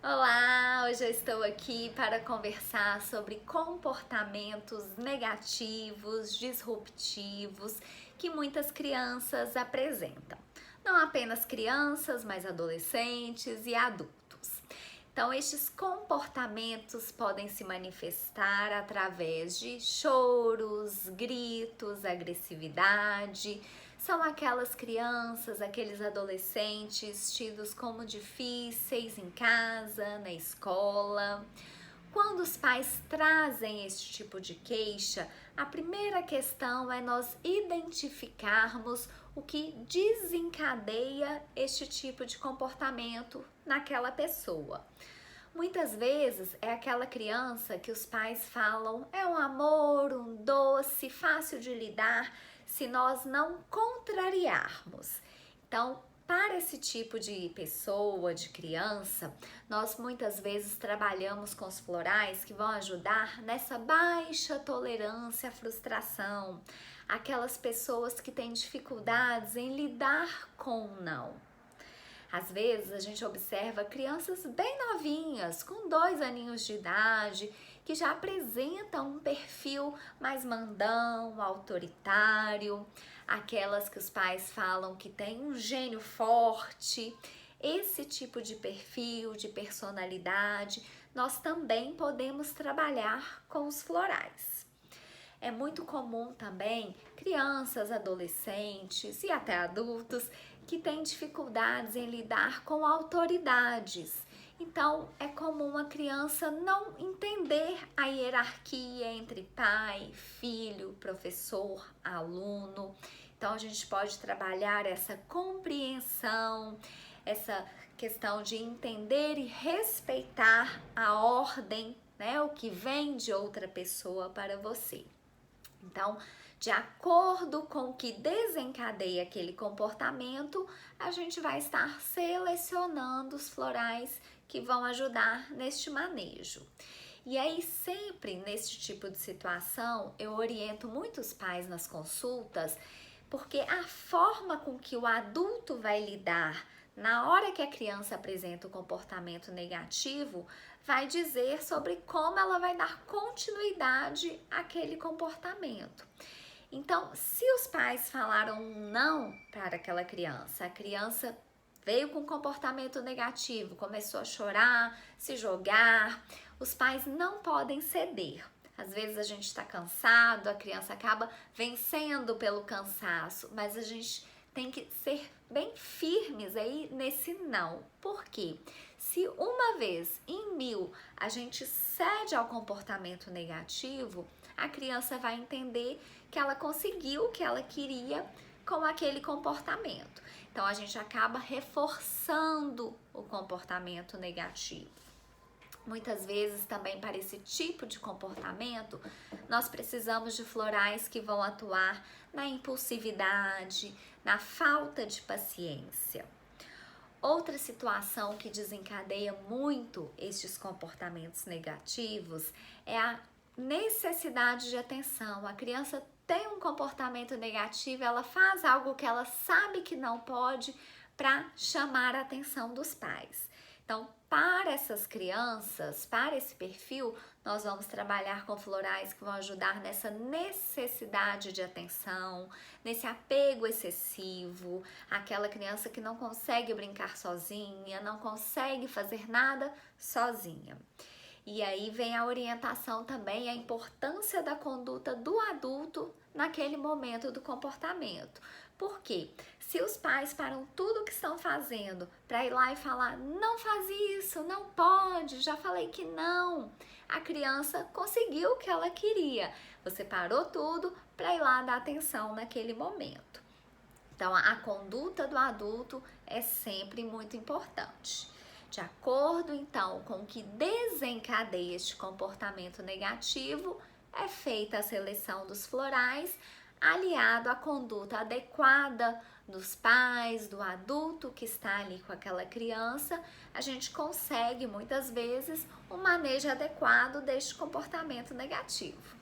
Olá, hoje eu estou aqui para conversar sobre comportamentos negativos, disruptivos que muitas crianças apresentam. Não apenas crianças, mas adolescentes e adultos. Então, estes comportamentos podem se manifestar através de choros, gritos, agressividade. São aquelas crianças, aqueles adolescentes tidos como difíceis em casa, na escola. Quando os pais trazem este tipo de queixa, a primeira questão é nós identificarmos o que desencadeia este tipo de comportamento naquela pessoa. Muitas vezes é aquela criança que os pais falam é um amor, um doce, fácil de lidar, se nós não contrariarmos. Então, para esse tipo de pessoa, de criança, nós muitas vezes trabalhamos com os florais que vão ajudar nessa baixa tolerância à frustração, aquelas pessoas que têm dificuldades em lidar com o não. Às vezes a gente observa crianças bem novinhas, com 2 aninhos de idade, que já apresentam um perfil mais mandão, autoritário, aquelas que os pais falam que tem um gênio forte. Esse tipo de perfil, de personalidade, nós também podemos trabalhar com os florais. É muito comum também crianças, adolescentes e até adultos que têm dificuldades em lidar com autoridades. Então, é comum a criança não entender a hierarquia entre pai, filho, professor, aluno. Então, a gente pode trabalhar essa compreensão, essa questão de entender e respeitar a ordem, né, o que vem de outra pessoa para você. Então, de acordo com o que desencadeia aquele comportamento, a gente vai estar selecionando os florais que vão ajudar neste manejo. E aí, sempre nesse tipo de situação, eu oriento muitos pais nas consultas, porque a forma com que o adulto vai lidar na hora que a criança apresenta o comportamento negativo, vai dizer sobre como ela vai dar continuidade àquele comportamento. Então, se os pais falaram não para aquela criança, a criança veio com comportamento negativo, começou a chorar, se jogar, os pais não podem ceder. Às vezes a gente está cansado, a criança acaba vencendo pelo cansaço, mas a gente tem que ser bem firmes aí nesse não. Por quê? Se uma vez em 1000 a gente cede ao comportamento negativo, a criança vai entender que ela conseguiu o que ela queria com aquele comportamento. Então a gente acaba reforçando o comportamento negativo. Muitas vezes também para esse tipo de comportamento, nós precisamos de florais que vão atuar na impulsividade, na falta de paciência. Outra situação que desencadeia muito estes comportamentos negativos é a necessidade de atenção. A criança tem um comportamento negativo, ela faz algo que ela sabe que não pode para chamar a atenção dos pais. Então, para essas crianças, para esse perfil, nós vamos trabalhar com florais que vão ajudar nessa necessidade de atenção, nesse apego excessivo, aquela criança que não consegue brincar sozinha, não consegue fazer nada sozinha. E aí vem a orientação também, a importância da conduta do adulto naquele momento do comportamento. Por quê? Se os pais param tudo o que estão fazendo para ir lá e falar, não faz isso, não pode, já falei que não, a criança conseguiu o que ela queria. Você parou tudo para ir lá dar atenção naquele momento. Então, a conduta do adulto é sempre muito importante. De acordo, então, com o que desencadeia este comportamento negativo, é feita a seleção dos florais, aliado à conduta adequada dos pais, do adulto que está ali com aquela criança, a gente consegue, muitas vezes, um manejo adequado deste comportamento negativo.